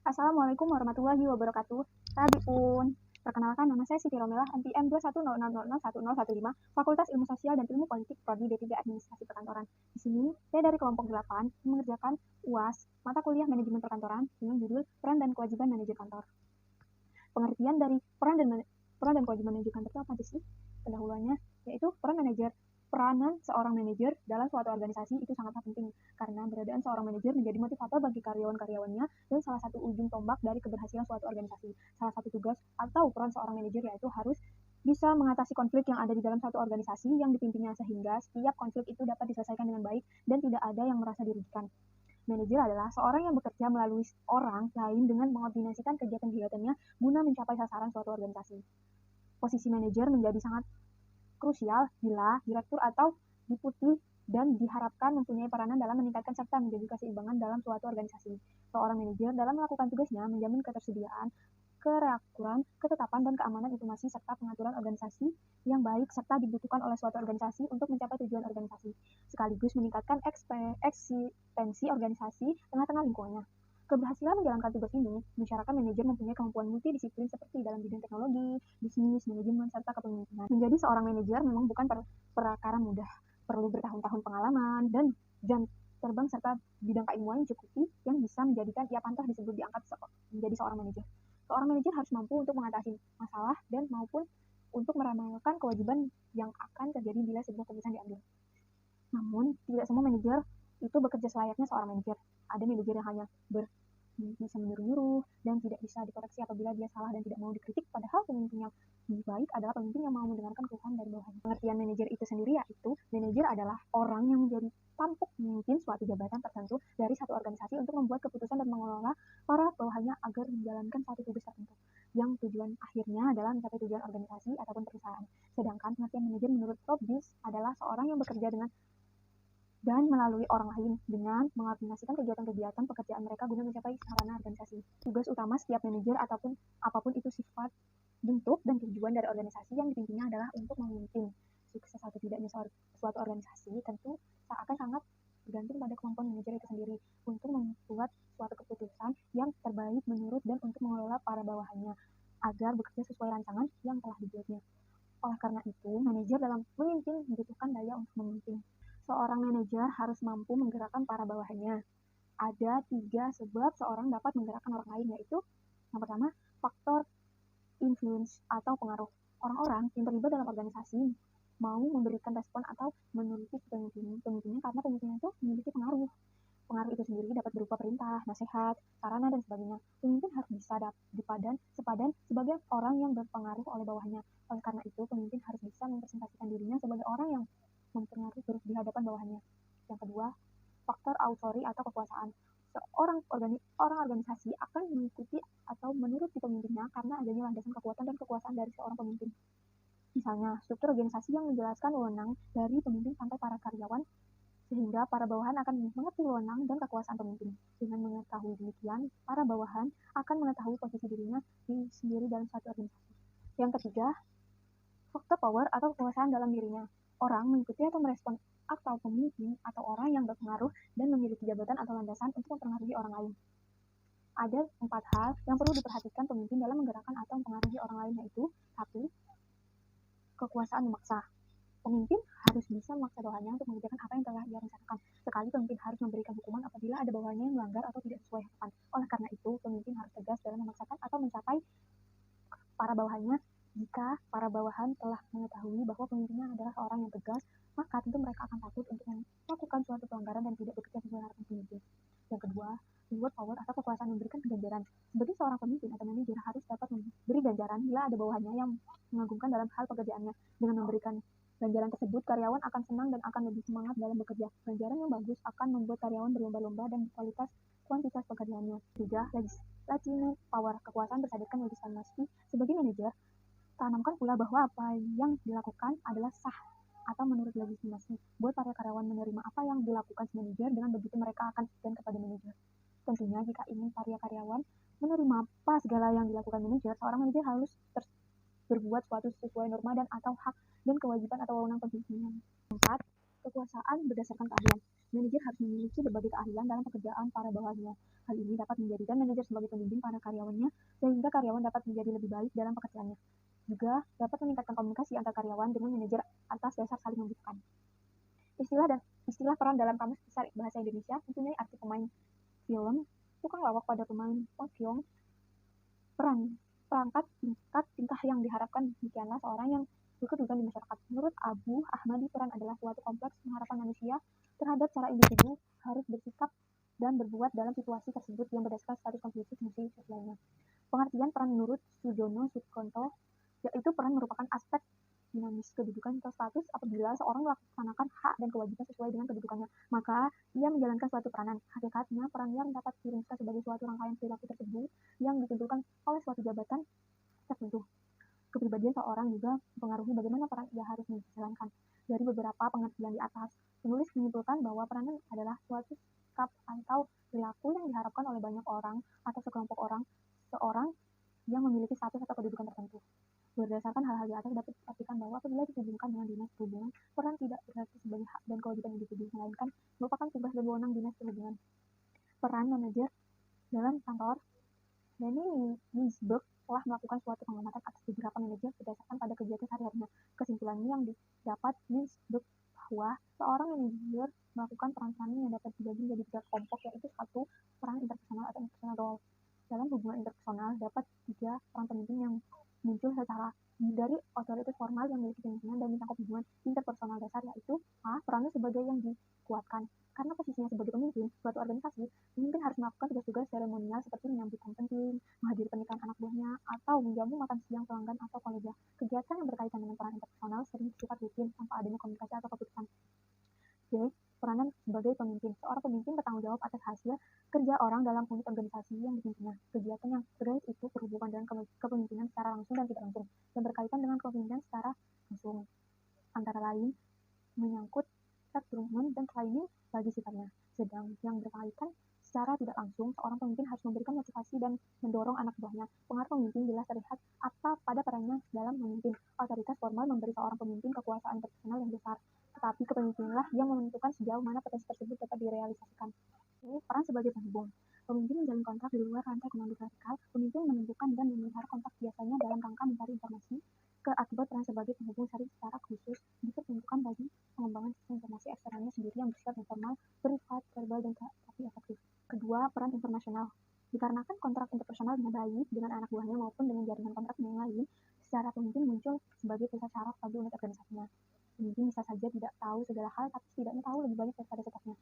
Assalamualaikum warahmatullahi wabarakatuh. Tabiun. Perkenalkan, nama saya Siti Romelah, NPM 210001015, Fakultas Ilmu Sosial dan Ilmu Politik, Prodi D3 Administrasi Perkantoran. Di sini, saya dari kelompok 8 mengerjakan UAS, mata kuliah manajemen perkantoran, dengan judul Peran dan Kewajiban Manajer Kantor. Pengertian dari peran dan kewajiban manajer kantor itu apa sih? Pendahuluannya, yaitu peranan seorang manajer dalam suatu organisasi itu sangatlah penting karena keberadaan seorang manajer menjadi motivator bagi karyawan-karyawannya dan salah satu ujung tombak dari keberhasilan suatu organisasi. Salah satu tugas atau peran seorang manajer yaitu harus bisa mengatasi konflik yang ada di dalam suatu organisasi yang dipimpinnya sehingga setiap konflik itu dapat diselesaikan dengan baik dan tidak ada yang merasa dirugikan. Manajer adalah seorang yang bekerja melalui orang lain dengan mengordinasikan kegiatan-kegiatannya guna mencapai sasaran suatu organisasi. Posisi manajer menjadi sangat krusial bila direktur atau deputi dan diharapkan mempunyai peranan dalam meningkatkan serta menjaga keseimbangan dalam suatu organisasi. Seorang manajer dalam melakukan tugasnya menjamin ketersediaan, keteraturan, ketetapan, dan keamanan informasi serta pengaturan organisasi yang baik serta dibutuhkan oleh suatu organisasi untuk mencapai tujuan organisasi, sekaligus meningkatkan eksistensi organisasi tengah-tengah lingkungannya. Keberhasilan menjalankan tugas ini mensyaratkan manajer mempunyai kemampuan multidisiplin seperti dalam bidang teknologi, bisnis, manajemen, serta kepemimpinan. Menjadi seorang manajer memang bukan perkara mudah, perlu bertahun-tahun pengalaman dan jam terbang serta bidang keilmuan yang cukup yang bisa menjadikan ia pantas disebut diangkat menjadi seorang manajer. Seorang manajer harus mampu untuk mengatasi masalah dan maupun untuk meramalkan kewajiban yang akan terjadi bila sebuah keputusan diambil. Namun, tidak semua manajer itu bekerja selayaknya seorang manajer. Ada manajer yang hanya bisa menyuruh-nyuruh dan tidak bisa dikoreksi apabila dia salah dan tidak mau dikritik, padahal pemimpin yang baik adalah pemimpin yang mau mendengarkan keluhan dari bawahannya. Pengertian manajer itu sendiri yaitu manajer adalah orang yang menjadi tampuk memimpin suatu jabatan tertentu dari satu organisasi untuk membuat keputusan dan mengelola para bawahannya agar menjalankan suatu tugas tertentu yang tujuan akhirnya adalah mencapai tujuan organisasi ataupun perusahaan. Sedangkan pengertian manajer menurut Robbins adalah seorang yang bekerja dengan dan melalui orang lain dengan mengordinasikan kegiatan-kegiatan pekerjaan mereka guna mencapai sarana organisasi. Tugas utama setiap manajer ataupun apapun itu sifat, bentuk, dan tujuan dari organisasi yang dipimpinnya adalah untuk memimpin. Sukses atau tidaknya suatu organisasi tentu akan sangat bergantung pada kemampuan manajer itu sendiri untuk membuat suatu keputusan yang terbaik menurut dan untuk mengelola para bawahannya agar bekerja sesuai rancangan yang telah dibuatnya. Oleh karena itu, manajer dalam memimpin membutuhkan daya untuk memimpin. Seorang manajer harus mampu menggerakkan para bawahannya. Ada 3 sebab seorang dapat menggerakkan orang lain, yaitu yang pertama, faktor influence atau pengaruh. Orang-orang yang terlibat dalam organisasi mau memberikan respon atau menuruti pemimpinnya karena pemimpinnya itu memiliki pengaruh. Pengaruh itu sendiri dapat berupa perintah, nasihat, sarana, dan sebagainya. Pemimpin harus bisa sepadan sebagai orang yang berpengaruh oleh bawahannya. Oleh karena itu, pemimpin harus bisa mempresentasikan dirinya sebagai orang yang mempengaruhi di hadapan bawahannya. Yang kedua, faktor authority atau kekuasaan. Orang organisasi akan mengikuti atau menuruti pemimpinnya karena adanya landasan kekuatan dan kekuasaan dari seorang pemimpin. Misalnya, struktur organisasi yang menjelaskan wewenang dari pemimpin sampai para karyawan, sehingga para bawahan akan mengerti wewenang dan kekuasaan pemimpin. Dengan mengetahui demikian, para bawahan akan mengetahui posisi dirinya sendiri dalam suatu organisasi. Yang ketiga, faktor power atau kekuasaan dalam dirinya. Orang mengikuti atau merespon atau pemimpin atau orang yang berpengaruh dan memiliki jabatan atau landasan untuk mempengaruhi orang lain. Ada 4 hal yang perlu diperhatikan pemimpin dalam menggerakkan atau mempengaruhi orang lain, yaitu 1. Kekuasaan memaksa. Pemimpin harus bisa memaksa bawahannya untuk mengerjakan apa yang telah ia rencanakan. Sekali pemimpin harus memberikan hukuman apabila ada bawahannya yang melanggar atau tidak sesuai harapan. Oleh karena itu, pemimpin harus tegas dalam memaksakan atau mencapai para bawahannya. Jika para bawahan telah mengetahui bahwa pemimpinnya adalah seorang yang tegas, maka tentu mereka akan takut untuk melakukan suatu pelanggaran dan tidak bekerja sesuai harapan pemimpin. Yang kedua, reward power atau kekuasaan memberikan ganjaran. Sebagai seorang pemimpin atau manajer harus dapat memberi ganjaran bila ada bawahannya yang mengagumkan dalam hal pekerjaannya. Dengan memberikan ganjaran tersebut, karyawan akan senang dan akan lebih semangat dalam bekerja. Ganjaran yang bagus akan membuat karyawan berlomba-lomba dan kuantitas pekerjaannya. 3. Legislative power, kekuasaan berdasarkan legislasi. Sebagai manajer, tanamkan pula bahwa apa yang dilakukan adalah sah atau menurut legislasi. Buat para karyawan menerima apa yang dilakukan manajer, dengan begitu mereka akan segan kepada manajer. Tentunya jika ingin para karyawan menerima apa segala yang dilakukan manajer, seorang manajer harus berbuat sesuatu sesuai norma dan atau hak dan kewajiban atau wewenang pemimpinnya. 4. Kekuasaan berdasarkan keahlian. Manajer harus memiliki berbagai keahlian dalam pekerjaan para bawahannya. Hal ini dapat menjadikan manajer sebagai pembimbing para karyawannya, sehingga karyawan dapat menjadi lebih baik dalam pekerjaannya. Juga dapat meningkatkan komunikasi antar karyawan dengan manajer atas dasar saling membutuhkan. Istilah peran dalam Kamus Besar Bahasa Indonesia mempunyai arti pemain film, tukang lawak pada pemain pocong, perangkat tingkah yang diharapkan. Demikianlah seorang yang berkedudukan di masyarakat. Menurut Abu Ahmadi, peran adalah suatu kompleks pengharapan manusia terhadap cara individu harus bersikap dan berbuat dalam situasi tersebut yang berdasarkan status konstitusi fungsi sosialnya. Pengertian peran menurut Sujono Sutkonto, yaitu peran merupakan aspek dinamis kedudukan atau status. Apabila seorang melaksanakan hak dan kewajiban sesuai dengan kedudukannya, maka ia menjalankan suatu peranan. Hakikatnya, peran yang dapat dirumuskan sebagai suatu rangkaian perilaku tersebut yang ditentukan oleh suatu jabatan tertentu. Kepribadian seorang juga mempengaruhi bagaimana peran ia harus menjalankan. Dari beberapa pengertian di atas, penulis menyimpulkan bahwa peranan adalah suatu sikap atau perilaku yang diharapkan oleh banyak orang atau sekelompok orang, seorang yang memiliki status atau kedudukan tertentu. Berdasarkan hal-hal di atas dapat dipastikan bahwa apabila dihubungkan dengan dinas perhubungan, peran tidak berarti sebagai hak dan kewajiban individu, melainkan merupakan tugas dan wewenang dinas perhubungan. Peran manajer dalam kantor. Danny Nisberg telah melakukan suatu pengamatan atas beberapa manajer berdasarkan pada kegiatan sehari-harinya. Kesimpulannya yang didapat Nisberg bahwa seorang manajer melakukan peran-peran yang dapat dibagi menjadi 3 kelompok, yaitu 1. Peran interpersonal atau interpersonal role. Dalam hubungan interpersonal dapat 3 peran pemimpin yang muncul secara dari otoritas formal yang memiliki pimpinan dan mencakup hubungan interpersonal dasar, yaitu A. Perannya sebagai yang dikuatkan. Karena posisinya sebagai pemimpin suatu organisasi, pemimpin harus melakukan tugas-tugas seremonial seperti menyambut tamu penting, menghadiri pernikahan anak buahnya, atau menjamu makan siang pelanggan atau kolega. Kegiatan yang berkaitan dengan peran interpersonal sering bersifat rutin tanpa adanya komunikasi atau keputusan. C. Peranan sebagai pemimpin. Seorang pemimpin bertanggung jawab atas hasil kerja orang dalam unit organisasi yang dipimpinnya. Kegiatan yang terkait itu berhubungan dengan kepemimpinan secara langsung dan tidak langsung, dan berkaitan dengan kepemimpinan secara langsung. Antara lain, menyangkut rekrutmen dan training bagi sifatnya. Sedang yang berkaitan secara tidak langsung, seorang pemimpin harus memberikan motivasi dan mendorong anak buahnya. Pengaruh pemimpin jelas terlihat pada perannya dalam memimpin. Otoritas formal memberi seorang pemimpin kekuasaan personal yang besar, tetapi kepemimpinanlah yang menentukan sejauh mana potensi tersebut dapat direalisasikan. Ini peran sebagai penghubung. Pemimpin menjalin kontak di luar rantai komando vertikal. Pemimpin menentukan dan memelihara kontak biasanya dalam rangka mencari informasi. Akibat peran sebagai penghubung sering secara khusus diperuntukkan bagi pengembangan sistem informasi eksternalnya sendiri yang bersifat informal, bersifat verbal dan tapi efektif. Kedua, peran informasional. Dikarenakan kontrak interpersonal baik dengan anak buahnya maupun dengan jaringan kontrak yang lain, secara pemimpin muncul sebagai pusat saraf bagi unit organisasinya. Pemimpin bisa saja tidak tahu segala hal, tapi setidaknya tahu lebih banyak daripada stafnya.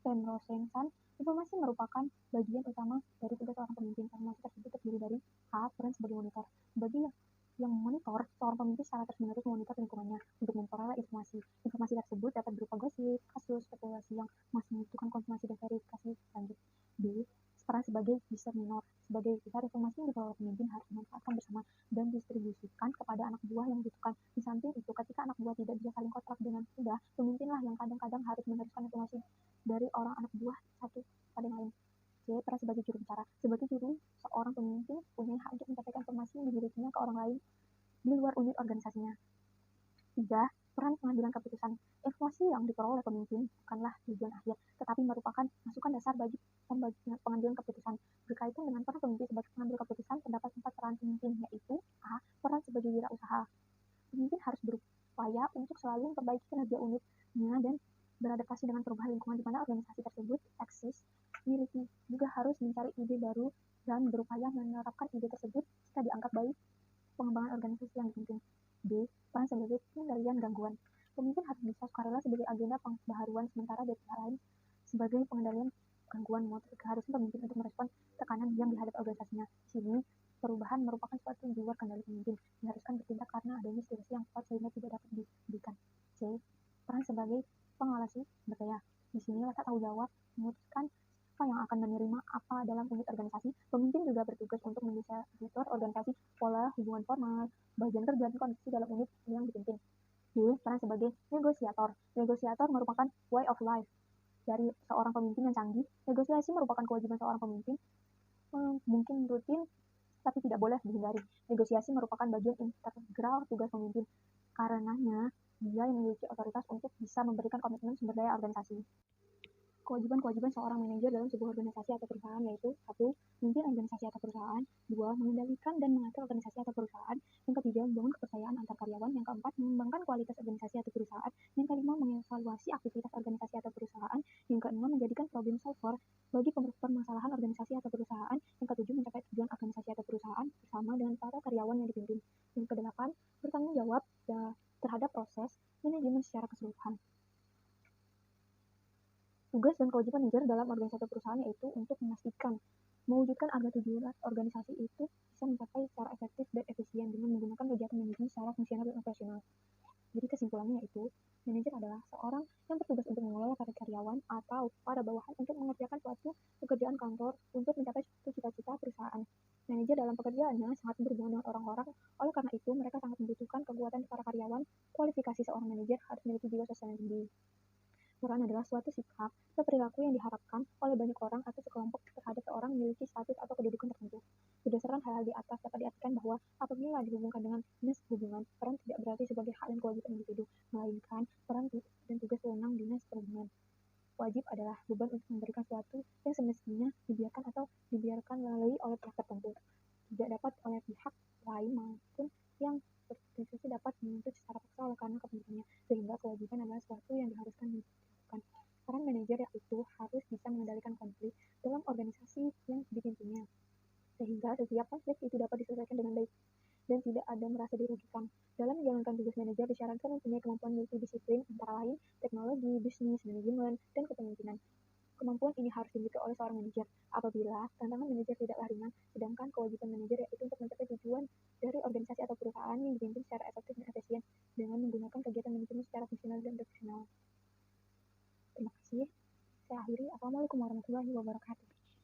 Penrosensan, informasi merupakan bagian utama dari tugas seorang pemimpin. Informasi tersebut terdiri dari A. Peran sebagai monitor. Sebagai yang memonitor, seorang pemimpin secara terus-menerus memonitor lingkungannya untuk memperoleh informasi. Informasi tersebut dapat berupa gosip, kasus, spekulasi yang masih membutuhkan konfirmasi dan verifikasi lanjut. B. Peran sebagai disseminator. Sebagai besar, informasi yang diperoleh pemimpin harus dimanfaatkan bersama dan distribusikan kepada anak buah yang membutuhkan. Di samping itu, ketika anak buah tidak bisa saling kontrak dengan mudah, pemimpinlah yang kadang-kadang harus meneruskan informasi dari orang anak buah satu pada yang lain. C. Peran sebagai juru bicara. Sebagai juru, seorang pemimpin punya hak untuk menyampaikan informasi yang dimilikinya ke orang lain di luar unit organisasinya. 3. Peran pengambilan keputusan. Informasi yang diperoleh oleh pemimpin bukanlah tujuan akhir, tetapi merupakan masukan dasar bagi pengambilan keputusan. Berkaitan dengan peran pemimpin sebagai pengambil keputusan, terdapat 4 peran pemimpin, yaitu A. Peran sebagai wirausaha. Pemimpin harus berupaya untuk selalu memperbaiki kinerja unitnya dan beradaptasi dengan perubahan lingkungan di mana organisasi tersebut eksis. Miliki juga harus mencari ide baru dan berupaya menerapkan ide tersebut jika dianggap baik pengembangan organisasi yang dipimpin. B. Peran sebagai pengendalian gangguan. Pemimpin harus bisa sukarela sebagai agenda pembaharuan, sementara dari pihak lain sebagai pengendalian gangguan motor. Keharusan pemimpin untuk merespon tekanan yang dihadapi organisasinya. Di sini, perubahan merupakan suatu di luar kendali pemimpin, diharuskan bertindak karena adanya situasi yang kuat sehingga tidak dapat diberikan. C. Peran sebagai pengawas berdaya. Di sini letak tanggung jawab memutuskan siapa yang akan menerima apa dalam unit organisasi. Pemimpin juga bertugas untuk mendesain organisasi, pola hubungan formal, bagian kerja dan kondisi dalam unit yang dipimpin. D. Peran sebagai negosiator. Negosiator merupakan way of life dari seorang pemimpin yang canggih. Negosiasi merupakan kewajiban seorang pemimpin, mungkin rutin tapi tidak boleh dihindari. Negosiasi merupakan bagian integral tugas pemimpin. Karenanya, dia yang memiliki otoritas untuk bisa memberikan komitmen sumber daya organisasi. Kewajiban-kewajiban seorang manajer dalam sebuah organisasi atau perusahaan yaitu: 1. Memimpin organisasi atau perusahaan. 2. Mengendalikan dan mengatur organisasi atau perusahaan. Yang ketiga, membangun kepercayaan antar karyawan. Yang keempat, mengembangkan kualitas organisasi atau perusahaan. Yang kelima, mengevaluasi aktivitas organisasi atau perusahaan. Yang keenam, menjadikan problem solver bagi permasalahan organisasi atau perusahaan. Yang ketujuh, mencapai tujuan organisasi atau perusahaan bersama dengan para karyawan yang dipimpin. Yang kedelapan, bertanggung jawab terhadap proses manajemen secara keseluruhan. Tugas dan kewajiban manajer dalam organisasi atau perusahaan yaitu untuk mewujudkan agar tujuan organisasi itu bisa mencapai secara efektif dan efisien dengan menggunakan kegiatan manajemen secara fungsional dan operasional. Jadi kesimpulannya yaitu, manajer adalah seorang yang bertugas untuk mengelola para karyawan atau para bawahan untuk mengerjakan suatu pekerjaan kantor untuk mencapai suatu cita-cita perusahaan. Manajer dalam pekerjaannya sangat berhubungan dengan orang-orang, oleh karena itu mereka sangat membutuhkan kekuatan para karyawan. Kualifikasi seorang manajer harus memiliki jiwa sosial yang tinggi. Peran adalah suatu sikap atau perilaku yang diharapkan oleh banyak orang atau sekelompok terhadap seorang memiliki status atau kedudukan tertentu. Berdasarkan hal di atas dapat diartikan bahwa apabila dihubungkan dengan dinas perhubungan, peran tidak berarti sebagai hak dan kewajiban individu, melainkan peran dan tugas wewenang dinas perhubungan. Wajib adalah beban untuk memberikan sesuatu yang semestinya dibiarkan melalui oleh pihak tertentu, tidak dapat oleh pihak lain maupun yang berintensi dapat menuntut secara paksa oleh karena kepentingannya, sehingga kewajiban adalah sesuatu yang diharuskan dilakukan. Peran manajer yaitu harus bisa mengendalikan konflik dalam organisasi yang dipimpinnya, sehingga setiap konflik itu dapat diselesaikan dengan baik dan tidak ada merasa dirugikan. Dalam menjalankan tugas manajer disyaratkan mempunyai kemampuan multidisiplin antara lain teknologi, bisnis, manajemen, dan kepemimpinan. Kemampuan ini harus dimiliki oleh seorang manajer. Apabila tantangan manajer tidaklah ringan, sedangkan kewajiban manajer yaitu untuk mencapai tujuan dari organisasi atau perusahaan yang dipimpin secara efektif dan efisien dengan menggunakan kegiatan manajemen secara fungsional dan profesional. Terima kasih. Saya akhiri. Assalamualaikum warahmatullahi wabarakatuh.